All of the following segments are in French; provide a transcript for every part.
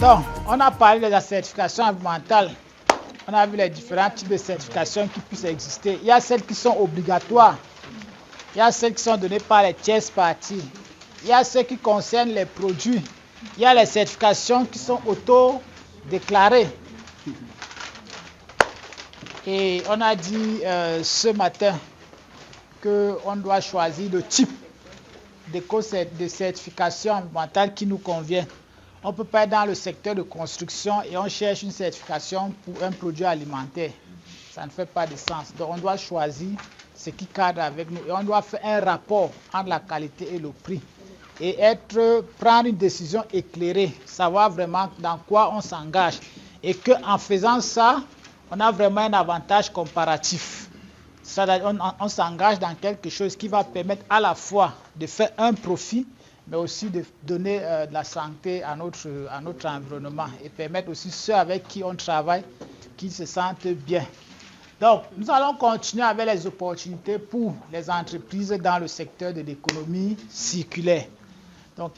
Donc, on a parlé de la certification environnementale. On a vu les différents types de certifications qui puissent exister. Il y a celles qui sont obligatoires. Il y a celles qui sont données par les tierces parties. Il y a celles qui concernent les produits. Il y a les certifications qui sont auto-déclarées. Et on a dit ce matin qu'on doit choisir le type de certification environnementale qui nous convient. On ne peut pas être dans le secteur de construction et on cherche une certification pour un produit alimentaire. Ça ne fait pas de sens. Donc on doit choisir ce qui cadre avec nous et on doit faire un rapport entre la qualité et le prix et prendre une décision éclairée, savoir vraiment dans quoi on s'engage et qu'en faisant ça, on a vraiment un avantage comparatif. On s'engage dans quelque chose qui va permettre à la fois de faire un profit, mais aussi de donner de la santé à notre environnement et permettre aussi ceux avec qui on travaille qu'ils se sentent bien. Donc, nous allons continuer avec les opportunités pour les entreprises dans le secteur de l'économie circulaire. Donc,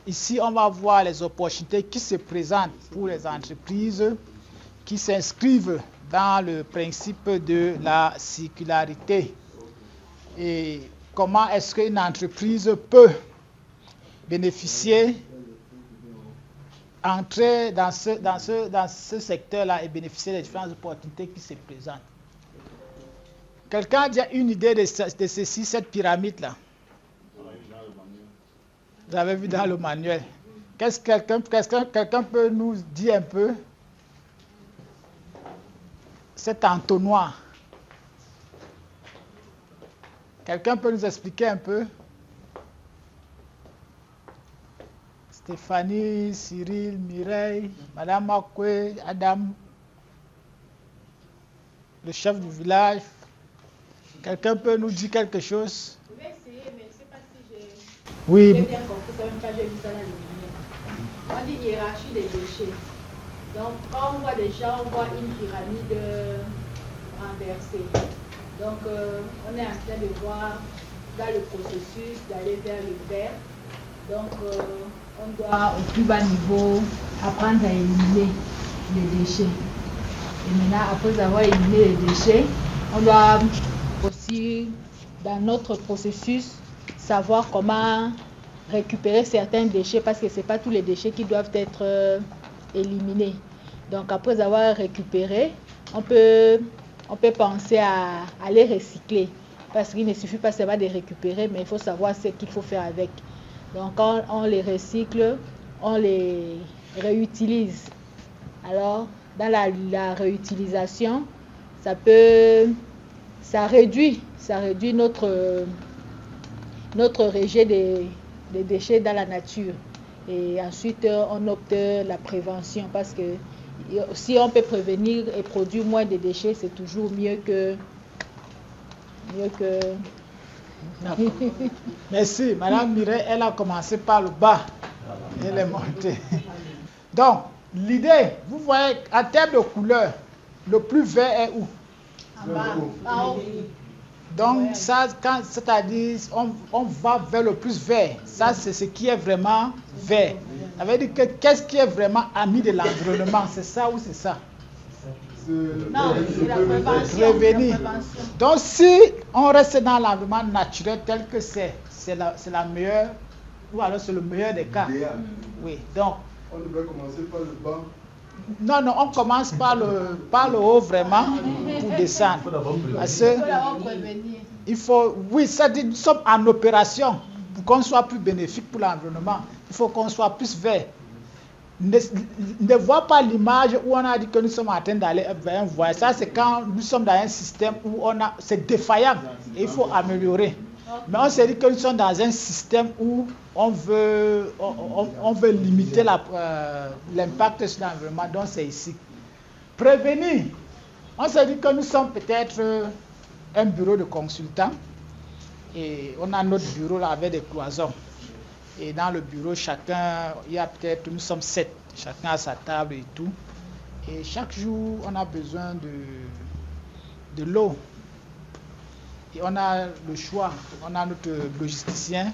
ici, on va voir les opportunités qui se présentent pour les entreprises qui s'inscrivent dans le principe de la circularité. Et comment est-ce qu'une entreprise peut bénéficier, entrer dans ce secteur-là et bénéficier des différentes opportunités qui se présentent. Quelqu'un a déjà une idée de ceci, cette pyramide-là? Vous avez vu dans le manuel. Quelqu'un peut nous dire un peu cet entonnoir? Quelqu'un peut nous expliquer un peu? Stéphanie, Cyril, Mireille, Madame Makwe, Adam, le chef du village. Quelqu'un peut nous dire quelque chose? Je vais essayer, mais je ne sais pas si j'ai bien compris, ça même pas j'ai vu ça dans le manuel. On dit hiérarchie des déchets. Donc, quand on voit déjà, on voit une pyramide renversée. Donc, on est en train de voir dans le processus d'aller vers le vert. Donc, on doit au plus bas niveau apprendre à éliminer les déchets. Et maintenant, après avoir éliminé les déchets, on doit aussi, dans notre processus, savoir comment récupérer certains déchets parce que ce n'est pas tous les déchets qui doivent être éliminés. Donc, après avoir récupéré, on peut penser à les recycler parce qu'il ne suffit pas seulement de récupérer, mais il faut savoir ce qu'il faut faire avec. Donc, quand on les recycle, on les réutilise. Alors, dans la réutilisation, ça réduit notre rejet des déchets dans la nature. Et ensuite, on opte la prévention parce que si on peut prévenir et produire moins de déchets, c'est toujours mieux que... Merci. Madame Mireille, elle a commencé par le bas. Elle est montée. Donc, l'idée, vous voyez, en termes de couleur, le plus vert est où? En bas, en haut. Donc, ça, c'est-à-dire, on va vers le plus vert. Ça, c'est ce qui est vraiment vert. Ça veut dire que qu'est-ce qui est vraiment ami de l'environnement? C'est ça ou c'est ça? Non, c'est la prévention. Prévenir. Donc, si on reste dans l'environnement naturel tel que c'est la meilleure, ou alors c'est le meilleur des cas. Oui, donc. On devrait commencer par le bas. Non, on commence par le haut vraiment pour descendre. Parce que il faut, oui, ça dit, nous sommes en opération pour qu'on soit plus bénéfique pour l'environnement. Il faut qu'on soit plus vert. Ne vois pas l'image où on a dit que nous sommes en train d'aller vers un voyage. Ça, c'est quand nous sommes dans un système où c'est défaillant et il faut améliorer. Mais on s'est dit que nous sommes dans un système où on veut limiter l'impact sur l'environnement, donc c'est ici. Prévenir. On s'est dit que nous sommes peut-être un bureau de consultants et on a notre bureau là avec des cloisons. Et dans le bureau, nous sommes 7, chacun a sa table et tout. Et chaque jour, on a besoin de l'eau. Et on a le choix, on a notre logisticien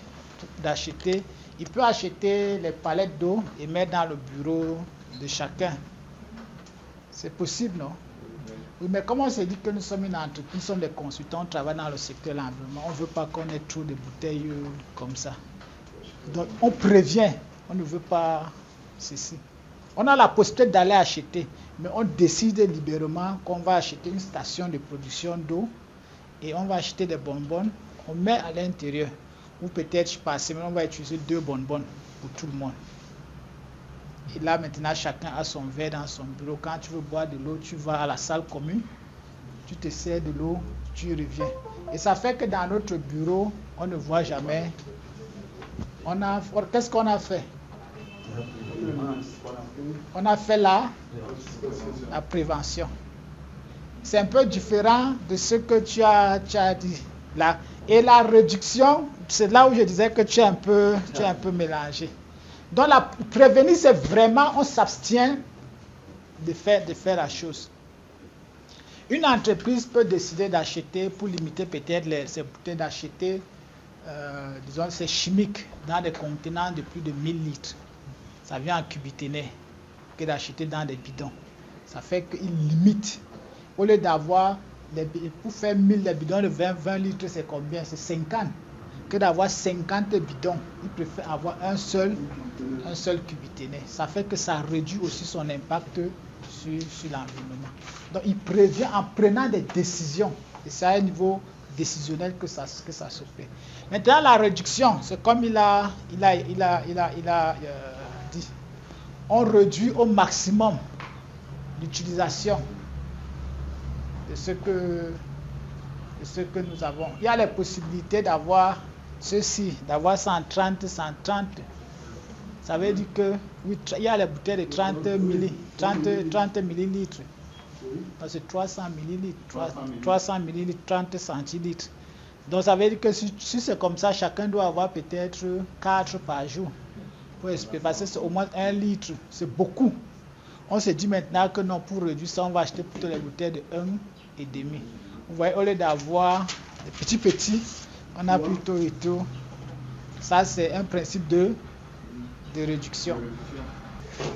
d'acheter Il peut acheter les palettes d'eau et mettre dans le bureau de chacun. C'est possible, non? Oui, mais comme on s'est dit que nous sommes une entreprise, nous sommes des consultants, on travaille dans le secteur de l'environnement, on ne veut pas qu'on ait trop de bouteilles comme ça. Donc on prévient, on ne veut pas ceci. On a la possibilité d'aller acheter, mais on décide librement qu'on va acheter une station de production d'eau et on va acheter des bonbonnes, on met à l'intérieur. Ou peut-être par semaine, on va utiliser 2 bonbonnes pour tout le monde. Et là, maintenant, chacun a son verre dans son bureau. Quand tu veux boire de l'eau, tu vas à la salle commune, tu te sers de l'eau, tu reviens. Et ça fait que dans notre bureau, on ne voit jamais. Qu'est-ce qu'on a fait? On a fait la prévention. C'est un peu différent de ce que tu as dit là. Et la réduction, c'est là où je disais que tu es un peu mélangé. Donc prévenir, c'est vraiment, on s'abstient de faire la chose. Une entreprise peut décider d'acheter, pour limiter peut-être ses bouteilles, d'acheter, disons, c'est chimique, dans des contenants de plus de 1000 litres. Ça vient en cubiténé, que d'acheter dans des bidons. Ça fait qu'il limite. Au lieu d'avoir, pour faire 1000 bidons de 20 litres, c'est combien? C'est 50. Que d'avoir 50 bidons, il préfère avoir un seul cubiténé. Ça fait que ça réduit aussi son impact sur l'environnement. Donc il prévient en prenant des décisions. Et c'est à un niveau décisionnel que ça se fait. Maintenant la réduction, c'est comme il a dit. On réduit au maximum l'utilisation de ce que nous avons. Il y a les possibilités d'avoir ceci, d'avoir 130. Ça veut dire que oui, il y a les bouteilles de 30 millilitres. C'est 300 millilitres, 300 millilitres, 30 centilitres. Donc ça veut dire que si c'est comme ça, chacun doit avoir peut-être 4 par jour. Parce que c'est au moins 1 litre, c'est beaucoup. On se dit maintenant que non, pour réduire ça, on va acheter plutôt les bouteilles de 1,5. Vous voyez, au lieu d'avoir des petits, on a plutôt et tout. Ça, c'est un principe de réduction.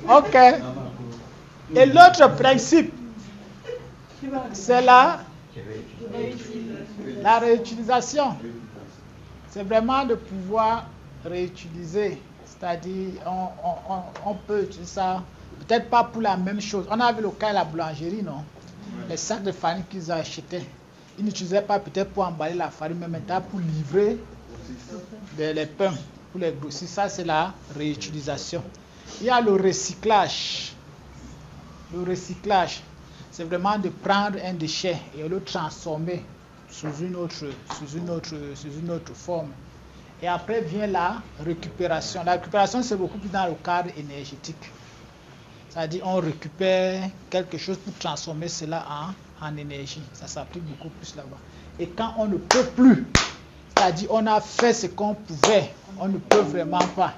Ok. Et l'autre principe, c'est la réutilisation. C'est vraiment de pouvoir réutiliser. C'est-à-dire, on peut utiliser ça, peut-être pas pour la même chose. On a vu le cas de la boulangerie, non? Les sacs de farine qu'ils achetaient, ils n'utilisaient pas peut-être pour emballer la farine, mais maintenant pour livrer les pains, pour les grossistes. Ça, c'est la réutilisation. Il y a le recyclage. Le recyclage, c'est vraiment de prendre un déchet et le transformer sous une autre forme. Et après vient la récupération. La récupération, c'est beaucoup plus dans le cadre énergétique. C'est-à-dire on récupère quelque chose pour transformer cela en énergie. Ça s'applique beaucoup plus là-bas. Et quand on ne peut plus, c'est-à-dire on a fait ce qu'on pouvait, on ne peut vraiment pas.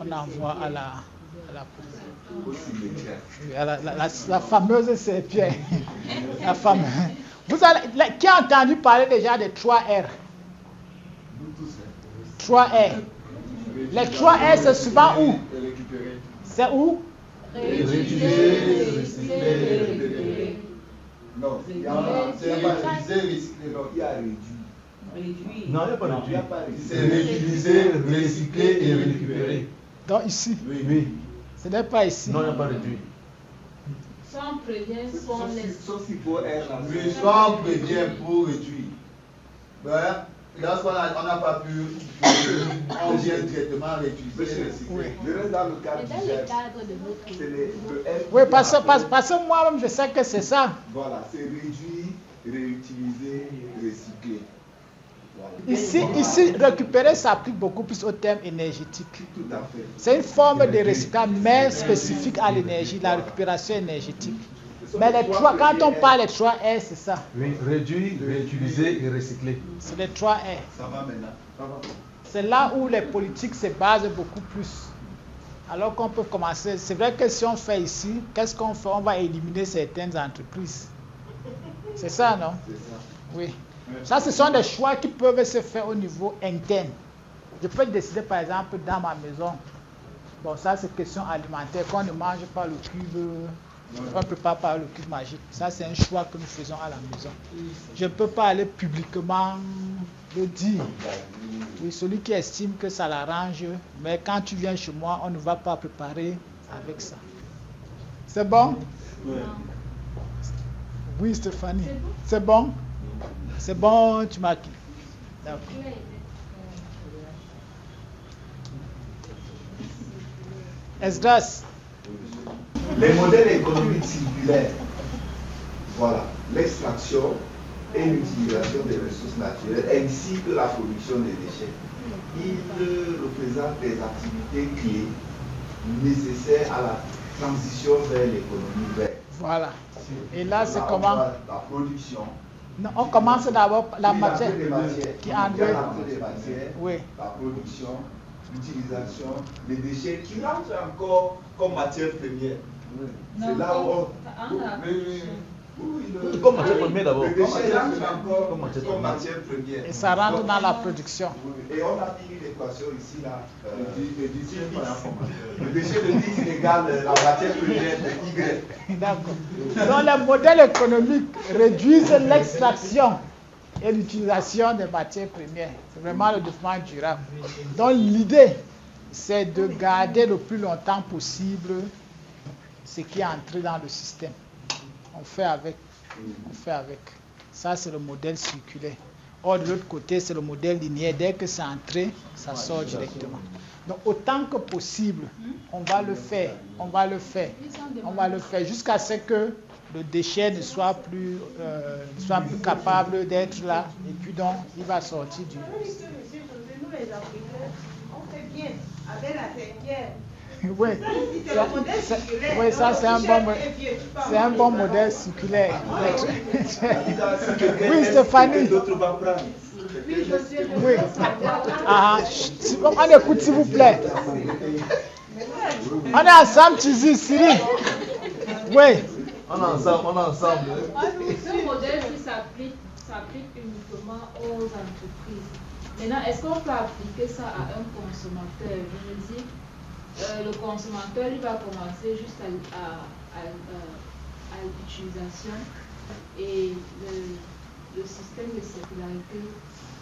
On envoie à la poubelle. La fameuse serpillère. La fameuse. Qui a entendu parler déjà des 3 R? 3 R. Les 3 R, c'est souvent où? C'est où? Réutiliser, recycler, récupérer. Non, il n'y a pas réutiliser, recycler, non, il y a réduit. Non, il n'y a pas réduit. C'est réutiliser, recycler et récupérer. Donc ici? Oui. Ce n'est pas ici. Non, il n'y a pas réduit. Soit on prévient, soit on laisse. Sauf s'il faut être. Oui, soit on prévient pour réduire. Ben, lorsqu'on n'a pas pu, on vient directement réutiliser. Oui. Je reste dans le cadre C'est dans le cadre de notre. Oui, parce que moi-même, je sais que c'est ça. Voilà, c'est réduire, réutiliser, recycler. Voilà. Ici, récupérer s'applique beaucoup plus au terme énergétique. Tout à fait. C'est une forme de recyclage, mais spécifique à l'énergie, la récupération énergétique. Mais quand on parle des 3 R, c'est ça. Oui, réduire, réutiliser et recycler. C'est les 3 R. Ça va maintenant. C'est là où les politiques se basent beaucoup plus. Alors qu'on peut commencer. C'est vrai que si on fait ici, qu'est-ce qu'on fait? On va éliminer certaines entreprises. C'est ça, non? C'est ça. Oui. Ça, ce sont des choix qui peuvent se faire au niveau interne. Je peux décider par exemple dans ma maison, bon ça c'est question alimentaire, qu'on ne mange pas le cube, on ne prépare pas le cube magique. Ça c'est un choix que nous faisons à la maison. Je ne peux pas aller publiquement le dire. Oui, celui qui estime que ça l'arrange, mais quand tu viens chez moi, on ne va pas préparer avec ça. C'est bon? Oui, Stéphanie. C'est bon? C'est bon, tu m'as dit. D'accord. Esdras. Les modèles économiques circulaires, voilà, l'extraction et l'utilisation des ressources naturelles ainsi que la production des déchets. Ils représentent des activités clés nécessaires à la transition vers l'économie verte. Voilà. Et là, c'est comment? La production. Non, on commence d'abord par la matière. Qui entre des matières, oui. La production, l'utilisation, les déchets qui rentrent encore comme matière première. C'est là où on... Comme matière première d'abord. Les déchets rentrent encore comme matière première. Et ça rentre dans la production. Et on a mis une équation ici, là. Le déchet de X égale la matière première de Y. D'accord. Donc les modèles économiques réduisent l'extraction et l'utilisation des matières premières. C'est vraiment le développement durable. Donc l'idée, c'est de garder le plus longtemps possible ce qui est entré dans le système. On fait avec. On fait avec. Ça, c'est le modèle circulaire. Or, de l'autre côté, c'est le modèle linéaire. Dès que c'est entré, ça sort directement. Donc, autant que possible, on va le faire. On va le faire. On va le faire jusqu'à ce que le déchet ne soit plus capable d'être là. Et puis, donc, il va sortir du... Nous, les Africains, on fait bien avec la terre. Oui, ça c'est un bon modèle circulaire. Oui, Stéphanie. Oui. On écoute s'il vous plaît. On est ensemble, Tizi, Siri. Oui. On est ensemble. Ce modèle s'applique uniquement aux entreprises. Maintenant, est-ce qu'on peut appliquer ça à un consommateur? Je me dis, le consommateur, il va commencer juste à l'utilisation et le système de circularité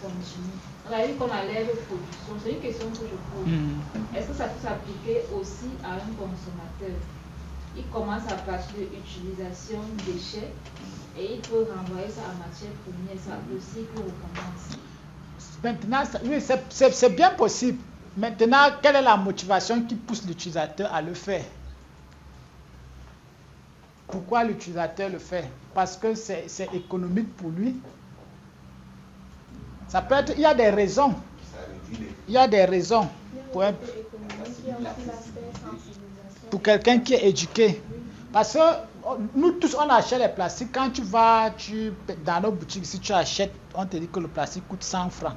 continue. On a vu qu'on enlève production. C'est une question que je pose. Est-ce que ça peut s'appliquer aussi à un consommateur? Il commence à partir de l'utilisation des déchets et il peut renvoyer ça à matière première. Ça, le cycle recommence. Maintenant, oui, c'est bien possible. Maintenant, quelle est la motivation qui pousse l'utilisateur à le faire? Pourquoi l'utilisateur le fait? Parce que c'est économique pour lui. Ça peut être, il y a des raisons. Il y a des raisons pour quelqu'un qui est éduqué. Parce que nous tous, on achète les plastiques. Quand tu vas dans nos boutiques, si tu achètes, on te dit que le plastique coûte 100 francs.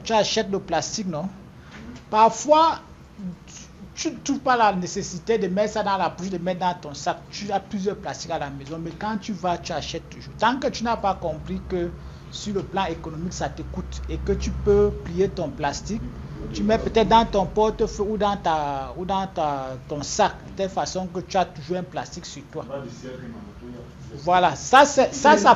Tu achètes le plastique, non? Parfois, tu ne trouves pas la nécessité de mettre ça dans la bouche, de mettre dans ton sac. Tu as plusieurs plastiques à la maison, mais quand tu vas, tu achètes toujours. Tant que tu n'as pas compris que sur le plan économique, ça te coûte et que tu peux plier ton plastique, tu mets peut-être dans ton portefeuille ou dans ton sac, de telle façon que tu as toujours un plastique sur toi. Voilà, ça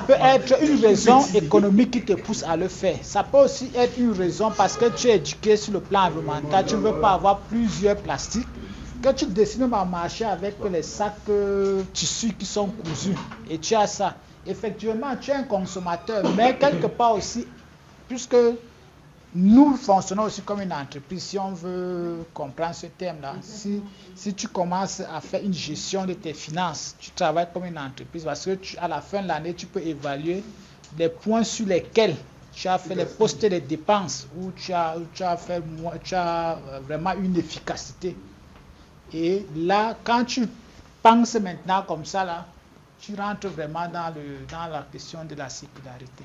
peut être une raison économique qui te pousse à le faire. Ça peut aussi être une raison parce que tu es éduqué sur le plan environnemental, tu ne veux pas avoir plusieurs plastiques, que tu décides à marcher avec les sacs tissus qui sont cousus et tu as ça. Effectivement, tu es un consommateur, mais quelque part aussi, puisque nous fonctionnons aussi comme une entreprise, si on veut comprendre ce terme-là, si tu commences à faire une gestion de tes finances, tu travailles comme une entreprise, parce que à la fin de l'année, tu peux évaluer les points sur lesquels tu as fait les postes de dépenses, où tu as vraiment une efficacité. Et là, quand tu penses maintenant comme ça, là, tu rentres vraiment dans la question de la circularité.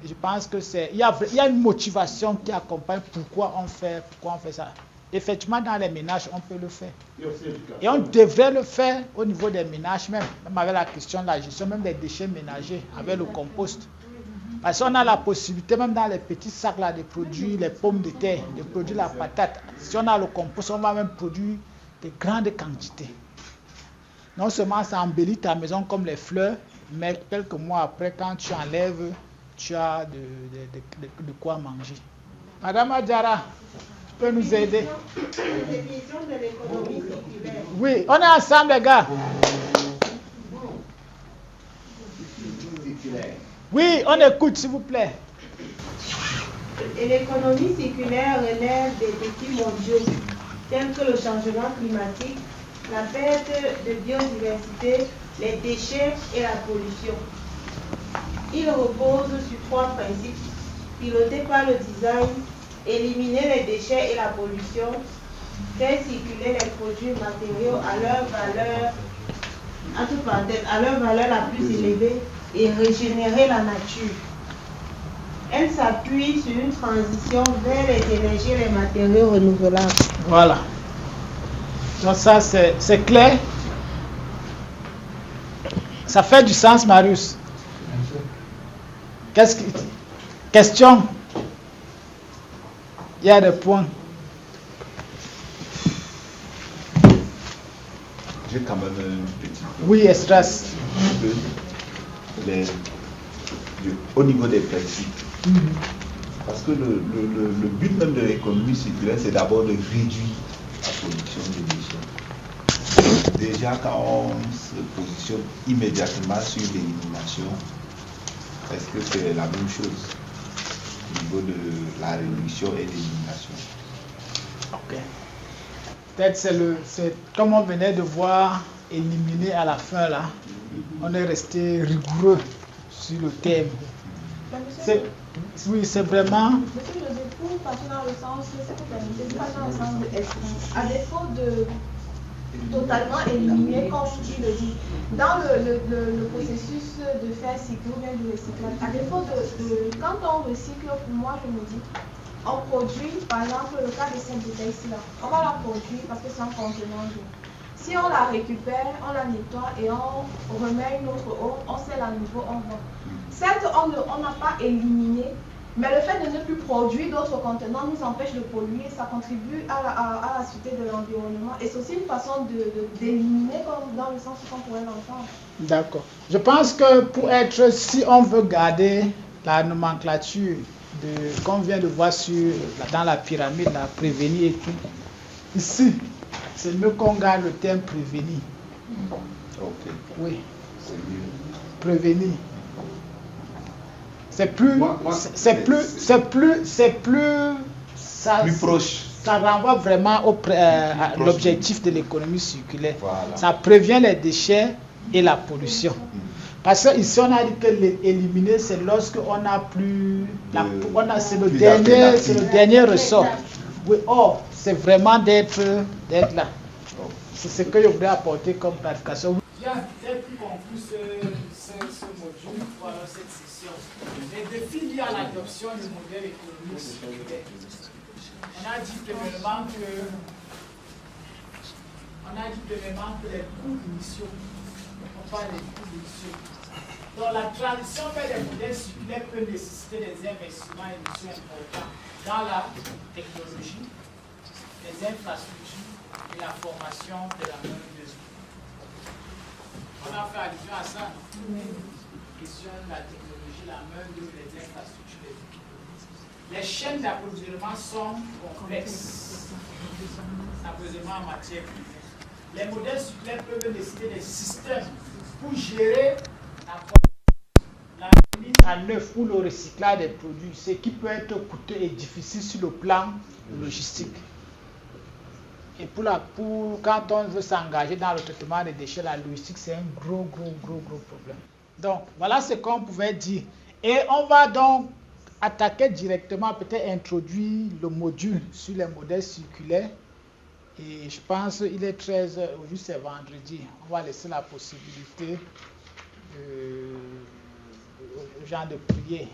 Et je pense que il y a une motivation qui accompagne pourquoi on fait ça. Effectivement, dans les ménages, on peut le faire. Et on devrait le faire au niveau des ménages même avec la question de la gestion, même des déchets ménagers, avec le compost. Parce qu'on a la possibilité, même dans les petits sacs là, de produire les pommes de terre, de produire la patate. Si on a le compost, on va même produire de grandes quantités. Non seulement ça embellit ta maison comme les fleurs, mais quelques mois après, quand tu enlèves, tu as de quoi manger. Madame Adjara, tu peux nous aider? Définition de l'économie circulaire. Oui, on est ensemble les gars. Oui, on écoute s'il vous plaît. Et l'économie circulaire relève des défis mondiaux tels que le changement climatique, la perte de biodiversité, les déchets et la pollution. Il repose sur 3 principes: piloté par le design, éliminer les déchets et la pollution, faire circuler les produits matériaux à leur valeur, entre parenthèses, à leur valeur la plus élevée, et régénérer la nature. Elle s'appuie sur une transition vers les énergies et les matériaux renouvelables. Voilà. Donc ça c'est clair. Ça fait du sens, Marius. Question. Il y a des points. J'ai quand même un petit peu. Oui, Estras. Au niveau des principes. Parce que le but même de l'économie circulaire, c'est d'abord de réduire la production de déchets. Déjà, quand on se positionne immédiatement sur l'élimination, est-ce que c'est la même chose au niveau de la réduction et l'élimination? Ok. Peut-être c'est comme on venait de voir, éliminer à la fin là. On est resté rigoureux sur le thème. Oui, c'est vraiment. Monsieur Joseph, pour passer dans le sens, c'est pour permettre, passer dans le sens de est-ce à défaut de totalement éliminer, comme tu le dis, dans le processus de faire cycle ou bien du recyclage, à défaut quand on recycle, pour moi, je me dis, on produit, par exemple, le cas de cette bouteille-ci là, on va la produire parce que c'est un contenant d'eau. Si on la récupère, on la nettoie et on remet une autre eau, on scelle à nouveau, on vend. Certes, on n'a pas éliminé, mais le fait de ne plus produire d'autres contenants nous empêche de polluer, ça contribue à la sûreté de l'environnement et c'est aussi une façon d'éliminer comme dans le sens qu'on pourrait l'entendre. D'accord. Je pense que si on veut garder la nomenclature qu'on vient de voir dans la pyramide, la prévenir et tout, ici, c'est mieux qu'on garde le terme prévenir. Ok. Oui. C'est mieux. Prévenir. C'est plus, plus proche. Ça renvoie vraiment à l'objectif de l'économie circulaire. Voilà. Ça prévient les déchets et la pollution. Parce que ici on a dit que l'éliminer c'est lorsque on n'a plus, c'est le dernier ressort. Oui, c'est vraiment d'être là. C'est ce que je voudrais apporter comme clarification. Bien, peut-être qu'on conclut ce module, voilà cette session. Les défis liés à l'adoption du modèle économique circulaire. On a dit premièrement que les coûts initiaux, on parle des coûts initiaux. Donc la transition vers les modèles circulaires peut nécessiter des investissements initiaux importants dans la technologie, les infrastructures et la formation de la main-d'œuvre. On a fait allusion à ça. Question de la technologie, la main-d'œuvre, les infrastructures, les équipements. Les chaînes d'approvisionnement sont complexes. L'approvisionnement en matière première. Les modèles circulaires peuvent nécessiter des systèmes pour gérer la mise en œuvre ou le recyclage des produits, ce qui peut être coûteux et difficile sur le plan logistique. Et quand on veut s'engager dans le traitement des déchets, la logistique, c'est un gros problème. Donc, voilà ce qu'on pouvait dire. Et on va donc attaquer directement, peut-être introduire le module sur les modèles circulaires. Et je pense qu'il est 13h, aujourd'hui c'est vendredi. On va laisser la possibilité aux gens de prier.